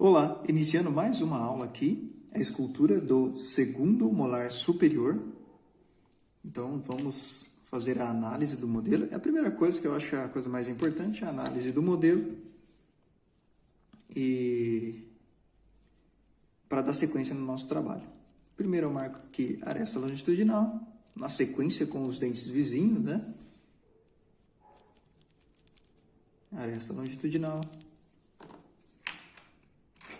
Olá, iniciando mais uma aula aqui, a escultura do segundo molar superior. Então, vamos fazer a análise do modelo. A primeira coisa que eu acho a coisa mais importante é a análise do modelo. E para dar sequência no nosso trabalho. Primeiro eu marco aqui a aresta longitudinal, na sequência com os dentes vizinhos, né? Aresta longitudinal.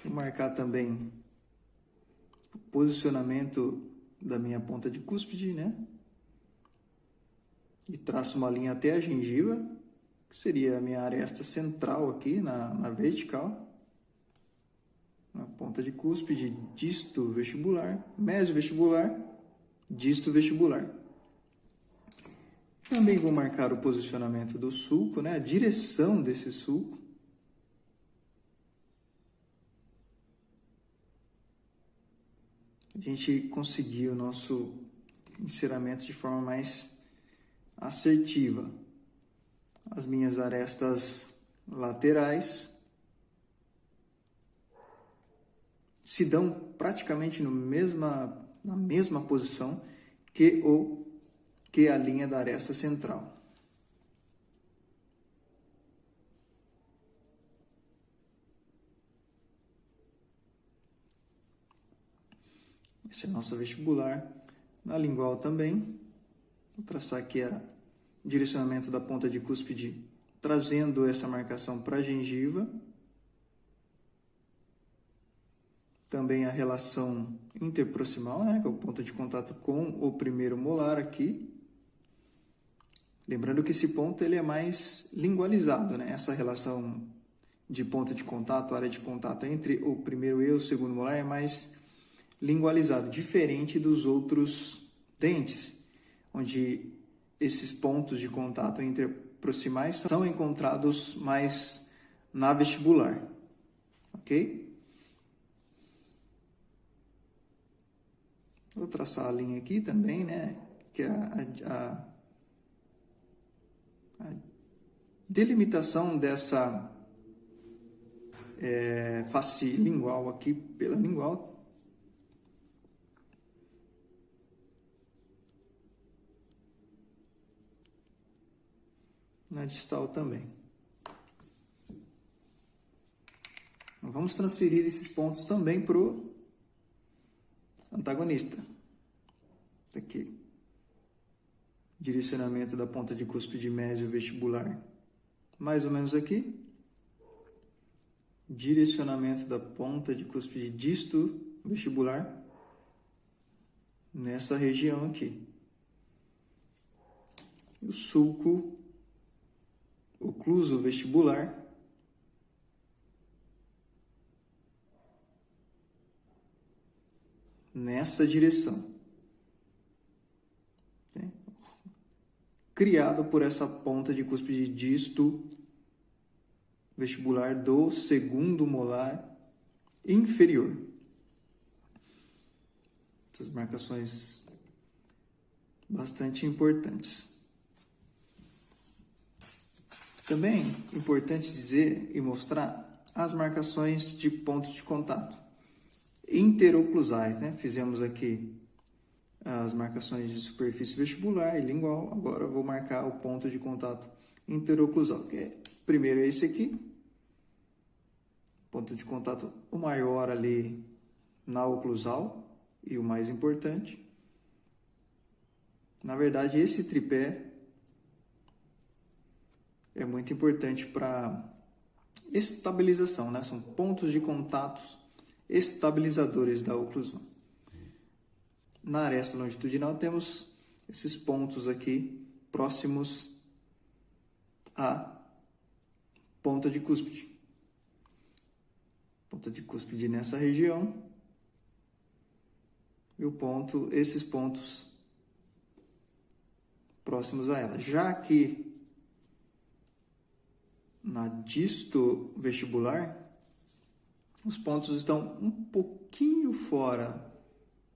Vou marcar também o posicionamento da minha ponta de cúspide, né? E traço uma linha até a gengiva, que seria a minha aresta central aqui na vertical. Na ponta de cúspide, disto vestibular, mésio vestibular, disto vestibular. Também vou marcar o posicionamento do sulco, né? A direção desse sulco. A gente conseguir o nosso enceramento de forma mais assertiva. As minhas arestas laterais se dão praticamente na mesma posição que a linha da aresta central. Esse é nosso vestibular. Na lingual também, vou traçar aqui o direcionamento da ponta de cúspide, trazendo essa marcação para a gengiva. Também a relação interproximal, né, que é o ponto de contato com o primeiro molar aqui. Lembrando que esse ponto ele é mais lingualizado, né? Essa relação de ponto de contato, área de contato entre o primeiro e o segundo molar é mais lingualizado, diferente dos outros dentes, onde esses pontos de contato interproximais são encontrados mais na vestibular, ok? Vou traçar a linha aqui também, né? Que é a delimitação dessa face lingual aqui pela lingual. Na distal também. Vamos transferir esses pontos também para o antagonista. Aqui. Direcionamento da ponta de cúspide mésio vestibular. Mais ou menos aqui. Direcionamento da ponta de cúspide disto vestibular. Nessa região aqui. O sulco ocluso vestibular. Nessa direção. Criado por essa ponta de cúspide disto vestibular do segundo molar inferior. Essas marcações bastante importantes. Também é importante dizer e mostrar as marcações de pontos de contato interoclusais, né? Fizemos aqui as marcações de superfície vestibular e lingual. Agora eu vou marcar o ponto de contato interoclusal, que primeiro é esse aqui. Ponto de contato o maior ali na oclusal e o mais importante. Na verdade, esse tripé é muito importante para estabilização, né? São pontos de contatos estabilizadores da oclusão. Na aresta longitudinal temos esses pontos aqui próximos à ponta de cúspide. Ponta de cúspide nessa região. E esses pontos próximos a ela. Já que na disto vestibular, os pontos estão um pouquinho fora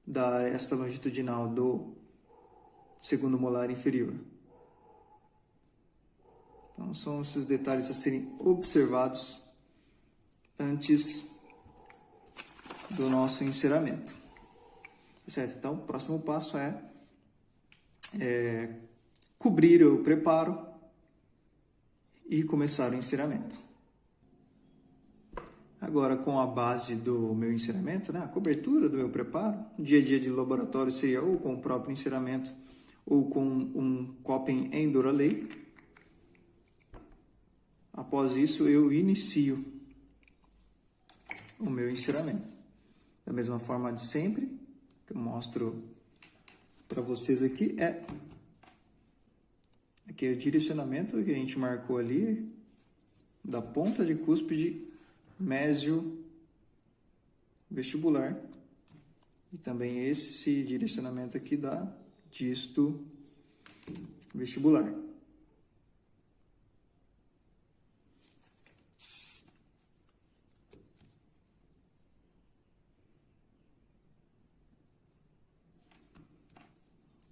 da aresta longitudinal do segundo molar inferior. Então, são esses detalhes a serem observados antes do nosso enceramento. Certo? Então, o próximo passo é cobrir o preparo e começar o enceramento. Agora, com a base do meu enceramento, né, a cobertura do meu preparo, dia a dia de laboratório seria ou com o próprio enceramento ou com um Coppem Enduralay. Após isso, eu inicio o meu enceramento. Da mesma forma de sempre, que eu mostro para vocês aqui, aqui é o direcionamento que a gente marcou ali, da ponta de cúspide mésio vestibular, e também esse direcionamento aqui da disto vestibular.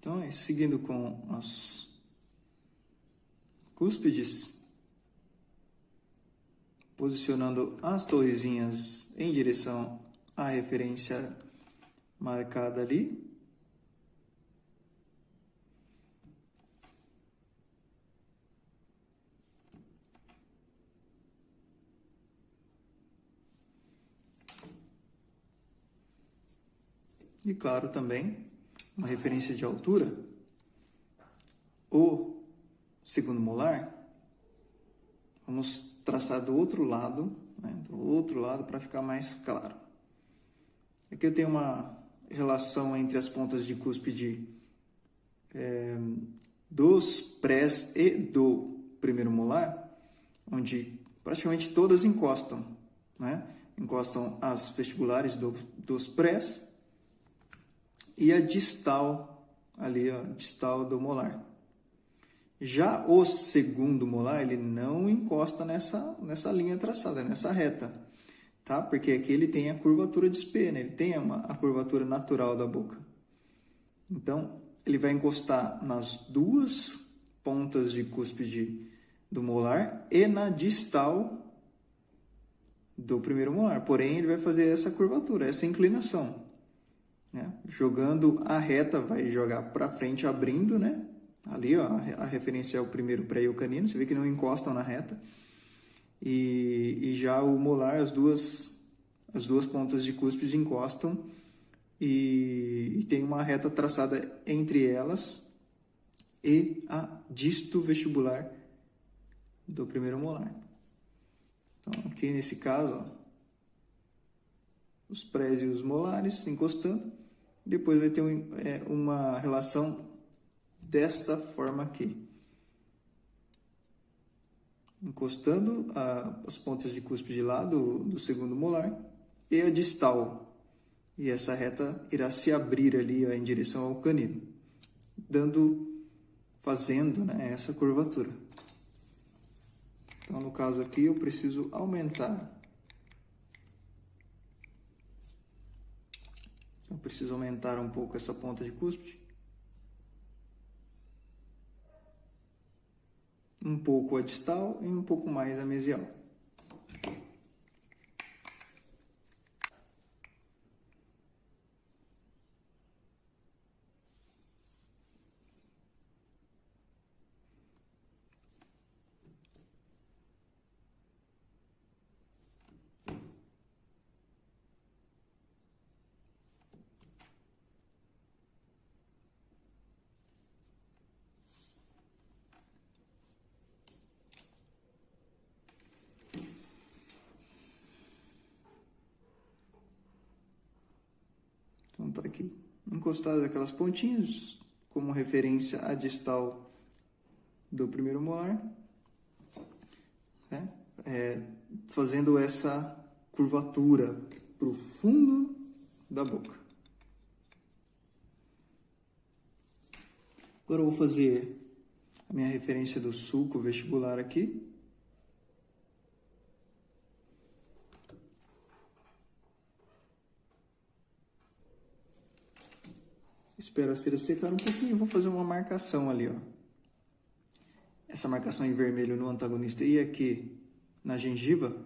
Então, seguindo com as cúspides, posicionando as torrezinhas em direção à referência marcada ali. E claro, também uma referência de altura, o segundo molar, vamos traçar do outro lado, né, para ficar mais claro. Aqui eu tenho uma relação entre as pontas de cúspide dos prés e do primeiro molar, onde praticamente todas encostam, né? Encostam as vestibulares dos prés e a distal, ali, ó, distal do molar. Já o segundo molar, ele não encosta nessa linha traçada, nessa reta, tá? Porque aqui ele tem a curvatura de Spee, né? Ele tem a curvatura natural da boca. Então, ele vai encostar nas duas pontas de cúspide do molar e na distal do primeiro molar. Porém, ele vai fazer essa curvatura, essa inclinação, né? Jogando a reta, vai jogar para frente, abrindo, né? Ali, ó, a referência é o primeiro pré e o canino, você vê que não encostam na reta. E já o molar, as duas pontas de cúspide encostam e tem uma reta traçada entre elas e a disto vestibular do primeiro molar. Então, aqui nesse caso, ó, os prés e os molares encostando, depois vai ter uma relação dessa forma aqui, encostando as pontas de cúspide lá do segundo molar e a distal, e essa reta irá se abrir ali, ó, em direção ao canino, fazendo, né, essa curvatura. Então, no caso aqui, eu preciso aumentar. Eu preciso aumentar um pouco essa ponta de cúspide, um pouco a distal e um pouco mais a mesial. Então, tá aqui, encostadas aquelas pontinhas, como referência à distal do primeiro molar, né? Fazendo essa curvatura para o fundo da boca. Agora eu vou fazer a minha referência do sulco vestibular aqui. Espero a cera secar um pouquinho e vou fazer uma marcação ali, ó. Essa marcação em vermelho no antagonista e aqui na gengiva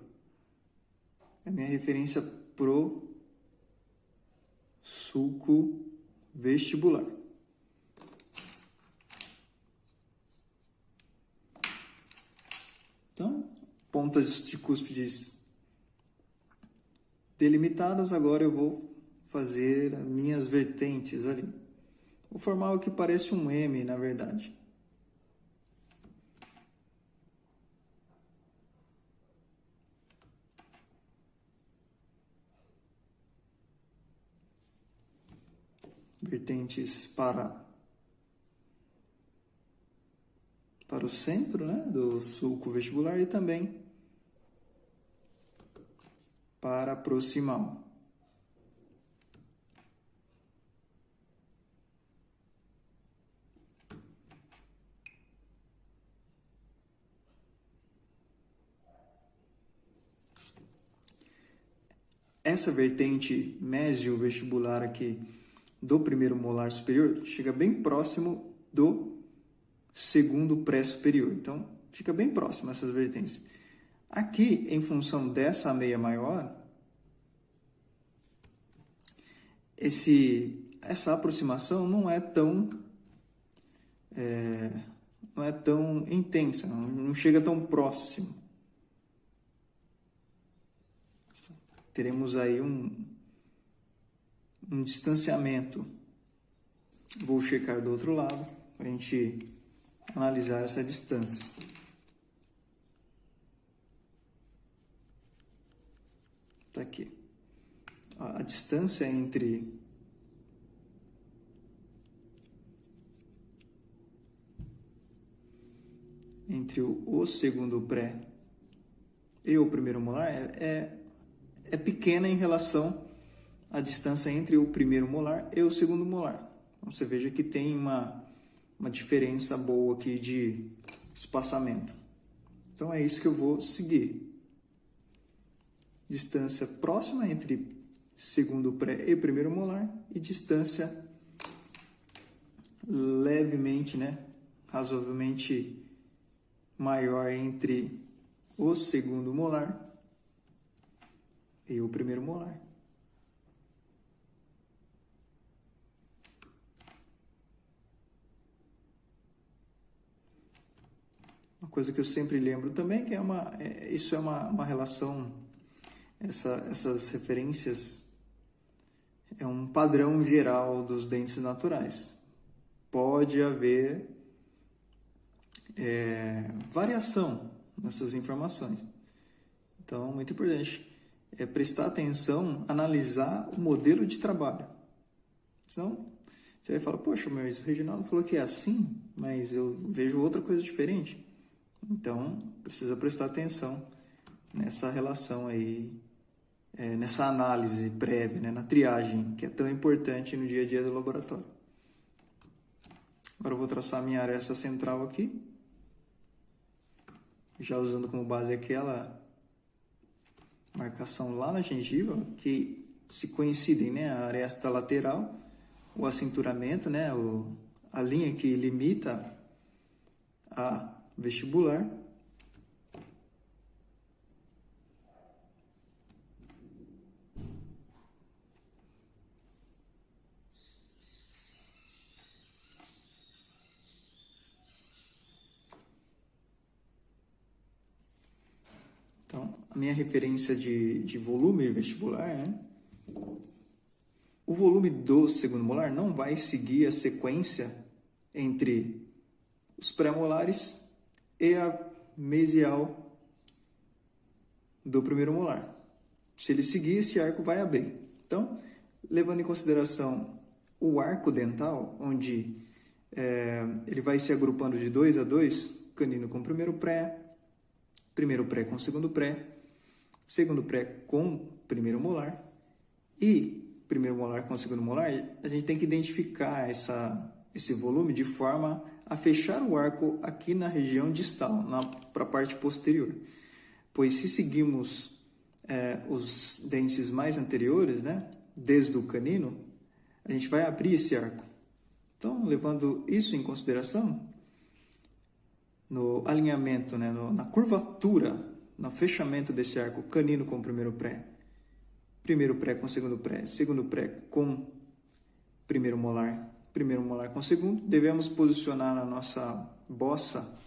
é minha referência pro sulco vestibular. Então, pontas de cúspides delimitadas, agora eu vou fazer as minhas vertentes ali. Vou formar o que parece um M, na verdade. Vertentes para o centro, né, do sulco vestibular e também para proximal. Essa vertente mesio-vestibular aqui do primeiro molar superior chega bem próximo do segundo pré-superior. Então, fica bem próximo essas vertentes. Aqui, em função dessa meia maior, essa aproximação não é tão intensa, não chega tão próximo. Teremos aí um distanciamento. Vou checar do outro lado para a gente analisar essa distância. Está aqui. A distância entre o segundo pré e o primeiro molar é pequena em relação à distância entre o primeiro molar e o segundo molar. Então, você veja que tem uma diferença boa aqui de espaçamento. Então, é isso que eu vou seguir. Distância próxima entre segundo pré e primeiro molar e distância levemente, razoavelmente maior entre o segundo molar e o primeiro molar. Uma coisa que eu sempre lembro também que isso é uma relação, essas referências é um padrão geral dos dentes naturais. Pode haver variação nessas informações. Então, muito importante é prestar atenção, analisar o modelo de trabalho. Senão, você vai falar, poxa, mas o Reginaldo falou que é assim, mas eu vejo outra coisa diferente. Então, precisa prestar atenção nessa relação aí, nessa análise prévia, na triagem, que é tão importante no dia a dia do laboratório. Agora eu vou traçar a minha aresta central aqui, já usando como base aquela marcação lá na gengiva, que se coincidem, a aresta lateral, o acinturamento, a linha que limita a vestibular. Então, a minha referência de volume vestibular, o volume do segundo molar não vai seguir a sequência entre os pré-molares e a mesial do primeiro molar. Se ele seguir, esse arco vai abrir. Então, levando em consideração o arco dental, onde ele vai se agrupando de 2 a 2, canino com primeiro pré com segundo pré com primeiro molar e primeiro molar com segundo molar, a gente tem que identificar esse volume de forma a fechar o arco aqui na região distal, para a parte posterior. Pois se seguimos os dentes mais anteriores, desde o canino, a gente vai abrir esse arco. Então, levando isso em consideração, no alinhamento, na curvatura, no fechamento desse arco canino com o primeiro pré primeiro pré com segundo pré com primeiro molar com segundo, devemos posicionar a nossa bossa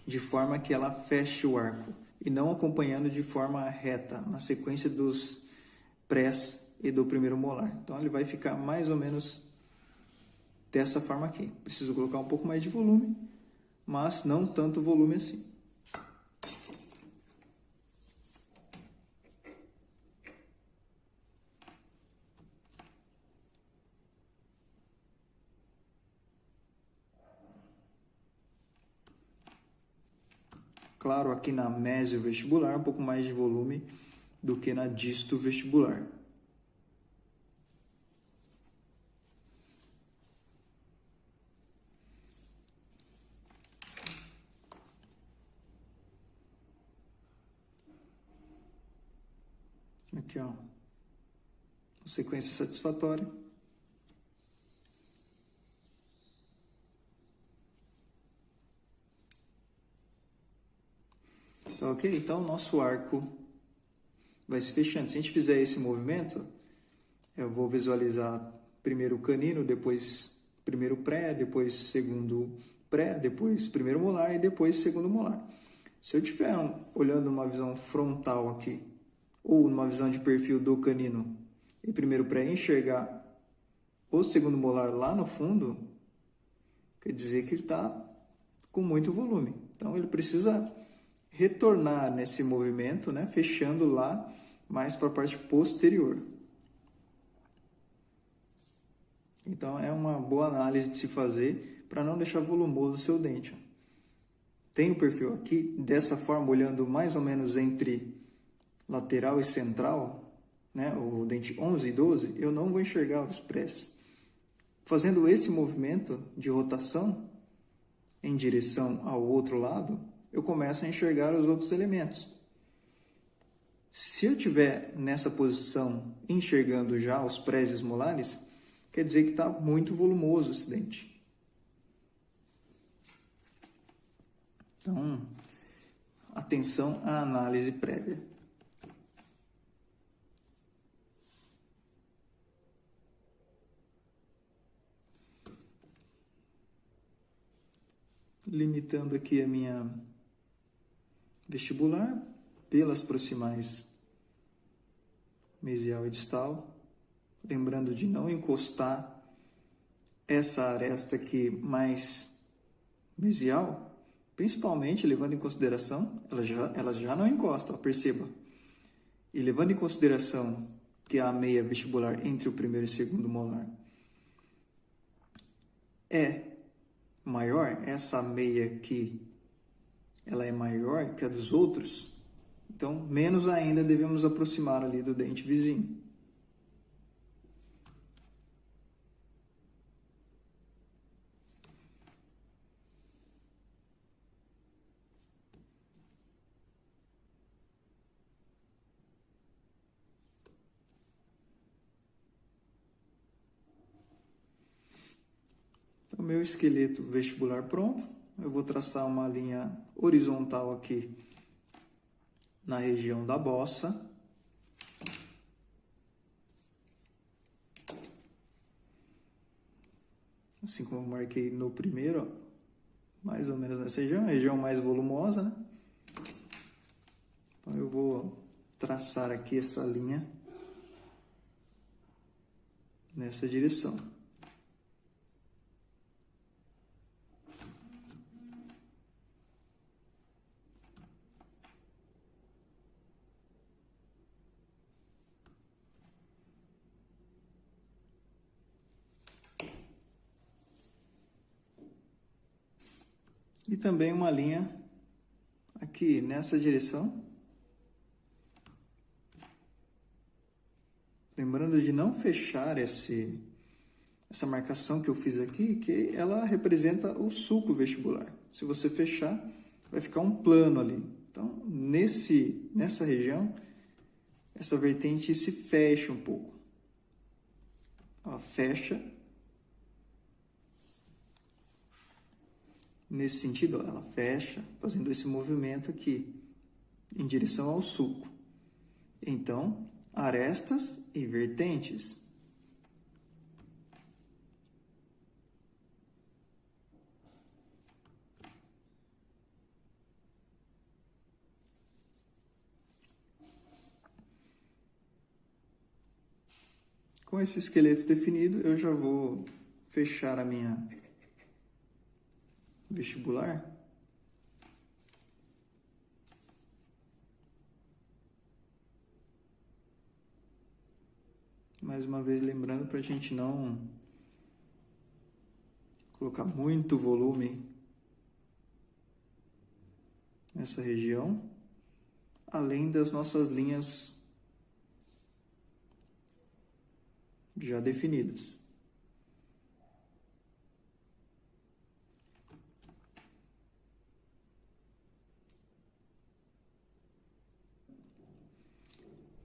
de forma que ela feche o arco e não acompanhando de forma reta, na sequência dos prés e do primeiro molar. Então, ele vai ficar mais ou menos dessa forma aqui. Preciso colocar um pouco mais de volume, mas não tanto volume assim. Claro, aqui na mésio vestibular, um pouco mais de volume do que na disto vestibular. Aqui, ó, sequência satisfatória. Tá ok? Então, o nosso arco vai se fechando. Se a gente fizer esse movimento, eu vou visualizar primeiro o canino, depois primeiro pré, depois segundo pré, depois primeiro molar e depois segundo molar. Se eu estiver olhando uma visão frontal aqui, ou numa visão de perfil do canino, e primeiro pré enxergar o segundo molar lá no fundo, quer dizer que ele está com muito volume. Então, ele precisa retornar nesse movimento, né, fechando lá mais para a parte posterior. Então, é uma boa análise de se fazer para não deixar volumoso o seu dente. Tem o perfil aqui, dessa forma, olhando mais ou menos entre lateral e central, né, o dente 11 e 12, eu não vou enxergar os prés. Fazendo esse movimento de rotação em direção ao outro lado, eu começo a enxergar os outros elementos. Se eu estiver nessa posição, enxergando já os prés e os molares, quer dizer que está muito volumoso esse dente. Então, atenção à análise prévia. Limitando aqui a minha vestibular pelas proximais mesial e distal, lembrando de não encostar essa aresta aqui mais mesial, principalmente levando em consideração, ela já não encosta, ó, perceba, e levando em consideração que a meia vestibular entre o primeiro e o segundo molar é maior, essa meia aqui, ela é maior que a dos outros, então menos ainda devemos aproximar ali do dente vizinho. Então, meu esqueleto vestibular pronto. Eu vou traçar uma linha horizontal aqui na região da bossa. Assim como eu marquei no primeiro, ó, mais ou menos nessa região mais volumosa, né? Então, eu vou traçar aqui essa linha nessa direção. E também uma linha aqui nessa direção. Lembrando de não fechar essa marcação que eu fiz aqui, que ela representa o sulco vestibular. Se você fechar, vai ficar um plano ali. Então, nessa região, essa vertente se fecha um pouco. Ela fecha. Nesse sentido, ela fecha, fazendo esse movimento aqui, em direção ao sulco. Então, arestas e vertentes. Com esse esqueleto definido, eu já vou fechar a minha vestibular. Mais uma vez, lembrando para a gente não colocar muito volume nessa região, além das nossas linhas já definidas.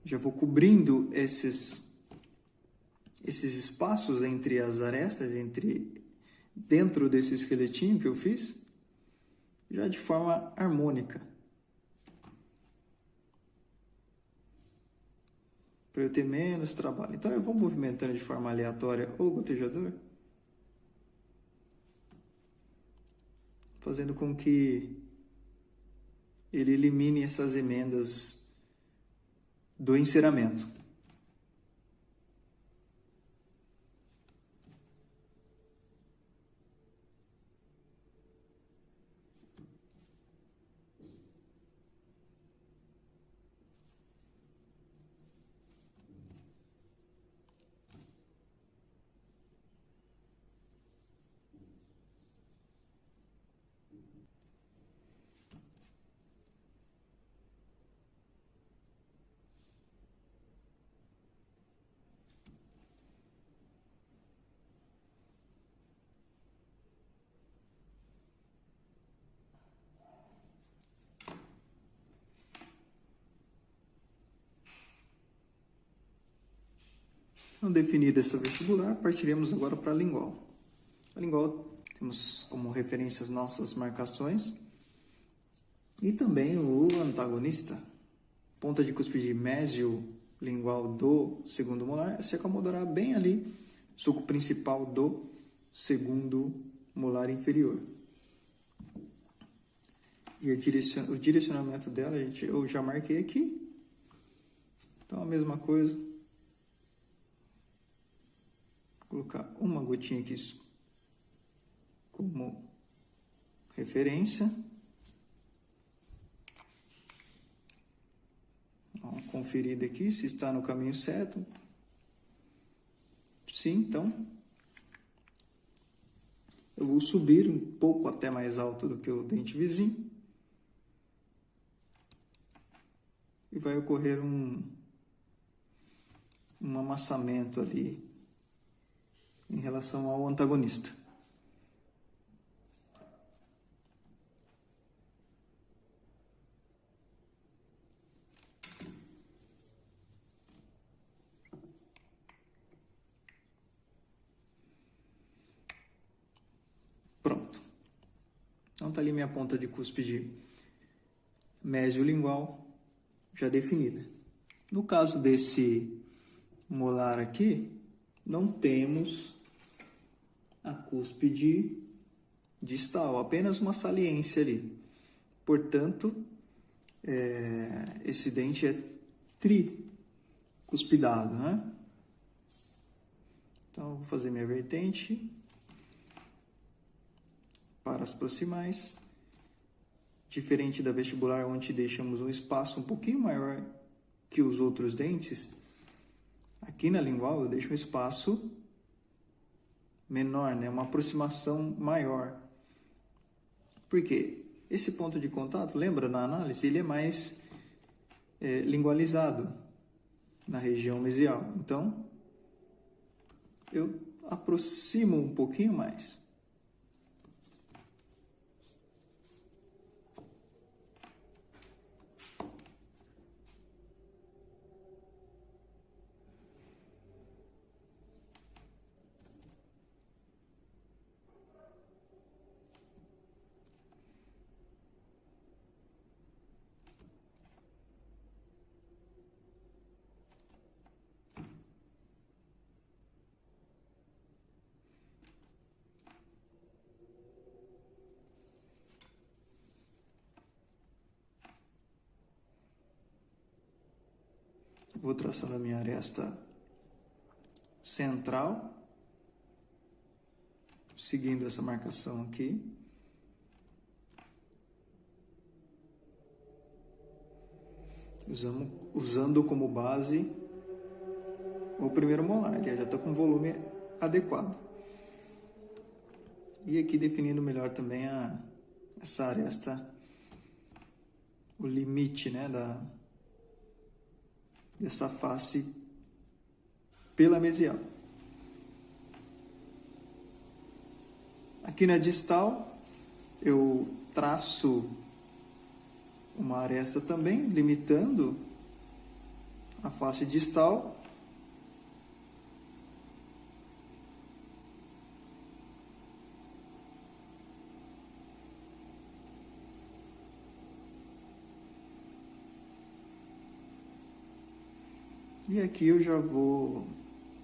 Já vou cobrindo esses espaços entre as arestas, dentro desse esqueletinho que eu fiz, já de forma harmônica. Para eu ter menos trabalho. Então eu vou movimentando de forma aleatória o gotejador, fazendo com que ele elimine essas emendas do enceramento. Então, definida essa vestibular, partiremos agora para a lingual. A lingual temos como referência as nossas marcações e também o antagonista. Ponta de cúspide mesio-lingual do segundo molar se acomodará bem ali, sulco principal do segundo molar inferior. E o direcionamento dela eu já marquei aqui. Então, a mesma coisa. Vou colocar uma gotinha aqui como referência. Dá uma conferida aqui se está no caminho certo. Sim, então eu vou subir um pouco até mais alto do que o dente vizinho. E vai ocorrer um amassamento ali em relação ao antagonista. Pronto. Então está ali minha ponta de cúspide mesio-lingual já definida. No caso desse molar aqui, não temos a cúspide distal, apenas uma saliência ali. Portanto, esse dente é tricuspidado, né? Então, vou fazer minha vertente para as proximais. Diferente da vestibular, onde deixamos um espaço um pouquinho maior que os outros dentes, aqui na lingual eu deixo um espaço menor, né? Uma aproximação maior. Por quê? Esse ponto de contato, lembra na análise, ele é mais lingualizado na região mesial. Então, eu aproximo um pouquinho mais. Vou traçando a minha aresta central, seguindo essa marcação aqui. Usando como base o primeiro molar, ele já está com volume adequado. E aqui definindo melhor também essa aresta, o limite, né, dessa face pela mesial. Aqui na distal, eu traço uma aresta também, limitando a face distal. E aqui eu já vou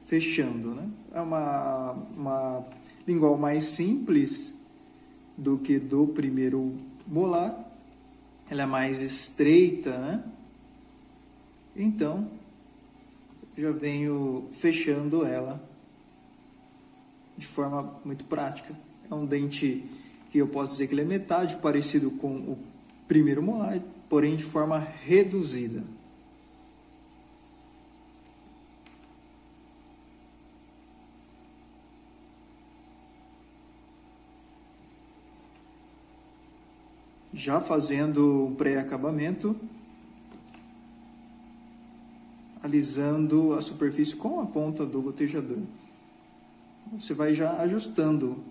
fechando, né? É uma lingual mais simples do que do primeiro molar. Ela é mais estreita, né? Então, já venho fechando ela de forma muito prática. É um dente que eu posso dizer que ele é metade parecido com o primeiro molar, porém de forma reduzida. Já fazendo o pré-acabamento, alisando a superfície com a ponta do gotejador. Você vai já ajustando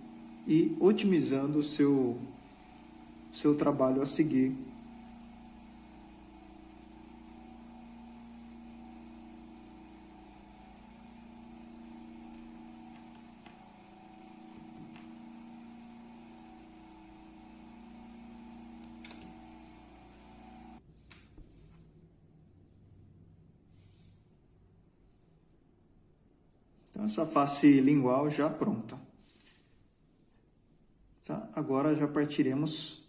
e otimizando o seu trabalho a seguir. Então, essa face lingual já pronta. Tá? Agora já partiremos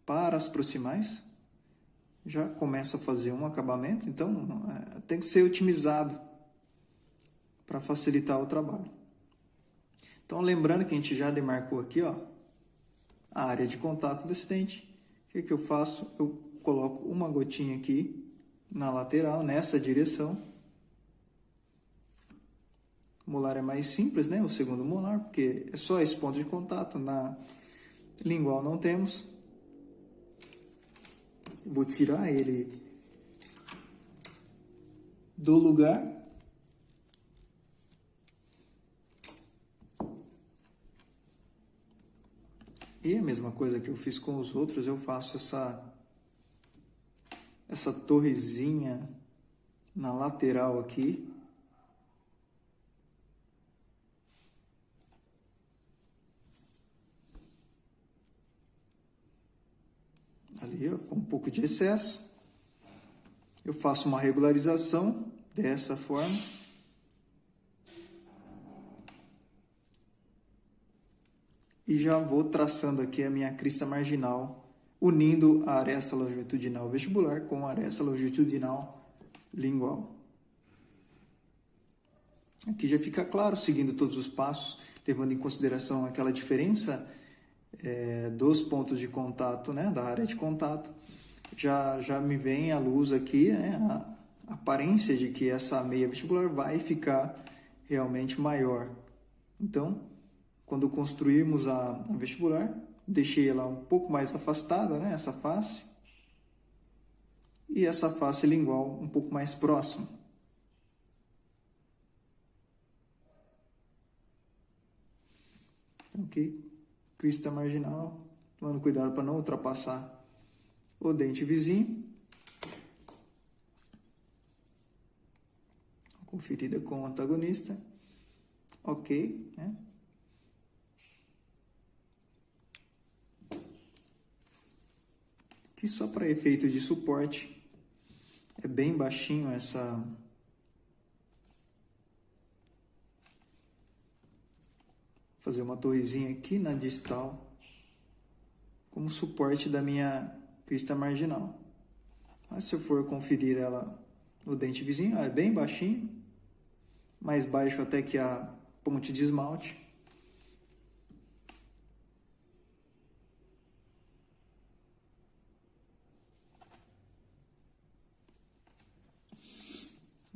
para as proximais. Já começo a fazer um acabamento, então tem que ser otimizado para facilitar o trabalho. Então, lembrando que a gente já demarcou aqui, ó, a área de contato desse dente. O que eu faço? Eu coloco uma gotinha aqui na lateral, nessa direção. O molar é mais simples, né? O segundo molar, porque é só esse ponto de contato. Na lingual não temos. Vou tirar ele do lugar. E a mesma coisa que eu fiz com os outros, eu faço essa torrezinha na lateral aqui. Ali, ó, ficou um pouco de excesso. Eu faço uma regularização dessa forma. E já vou traçando aqui a minha crista marginal, unindo a aresta longitudinal vestibular com a aresta longitudinal lingual. Aqui já fica claro, seguindo todos os passos, levando em consideração aquela diferença dos pontos de contato, né, da área de contato. Já me vem à luz aqui, né, a aparência de que essa meia vestibular vai ficar realmente maior. Então, quando construirmos a vestibular, deixei ela um pouco mais afastada, né, essa face, e essa face lingual um pouco mais próxima. Ok, crista marginal, tomando cuidado para não ultrapassar o dente vizinho. Conferida com o antagonista. Ok, né? Aqui só para efeito de suporte, é bem baixinho essa... Fazer uma torrezinha aqui na distal, como suporte da minha crista marginal. Mas se eu for conferir ela o dente vizinho, é bem baixinho, mais baixo até que a ponte de esmalte.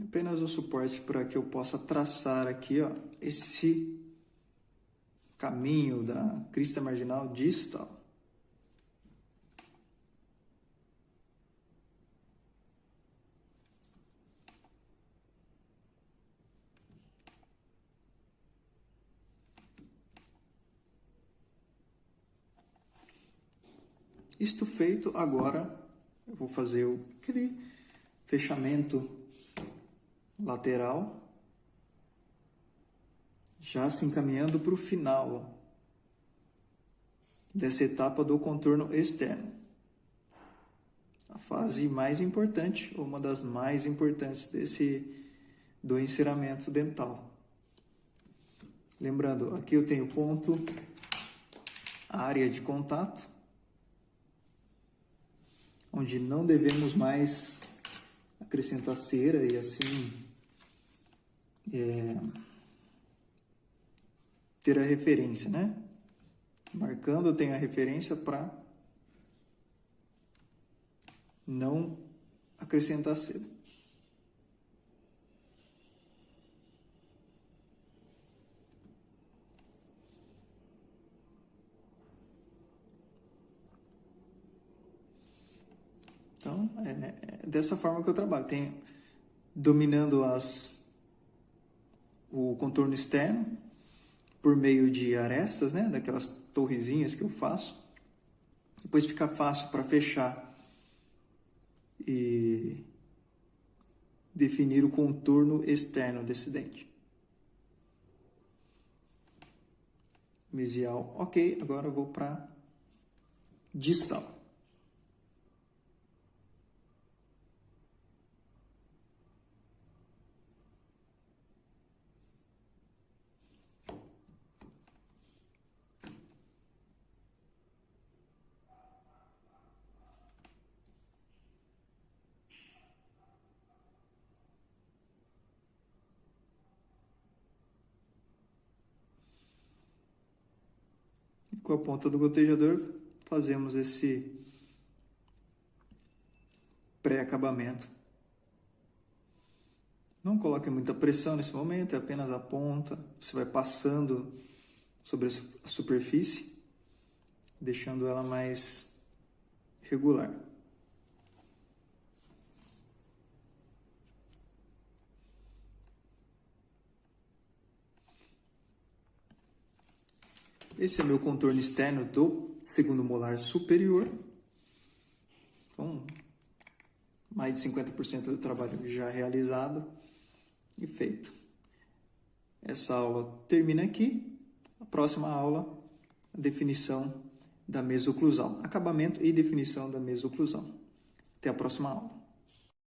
Apenas o suporte para que eu possa traçar aqui, ó, esse caminho da crista marginal distal. Isto feito, agora eu vou fazer aquele fechamento lateral, já se encaminhando para o final dessa etapa do contorno externo. A fase mais importante, ou uma das mais importantes do enceramento dental. Lembrando, aqui eu tenho ponto, área de contato, onde não devemos mais acrescentar cera e assim ter a referência, né? Marcando, eu tenho a referência para não acrescentar cera. Então, é dessa forma que eu trabalho. Dominando o contorno externo por meio de arestas, né? Daquelas torrezinhas que eu faço. Depois fica fácil para fechar e definir o contorno externo desse dente. Mesial, ok. Agora eu vou para distal. Com a ponta do gotejador, fazemos esse pré-acabamento. Não coloque muita pressão nesse momento, é apenas a ponta. Você vai passando sobre a superfície, deixando ela mais regular. Esse é meu contorno externo do segundo molar superior. Então, mais de 50% do trabalho já realizado e feito. Essa aula termina aqui. A próxima aula, a definição da mesoclusão. Acabamento e definição da mesoclusão. Até a próxima aula.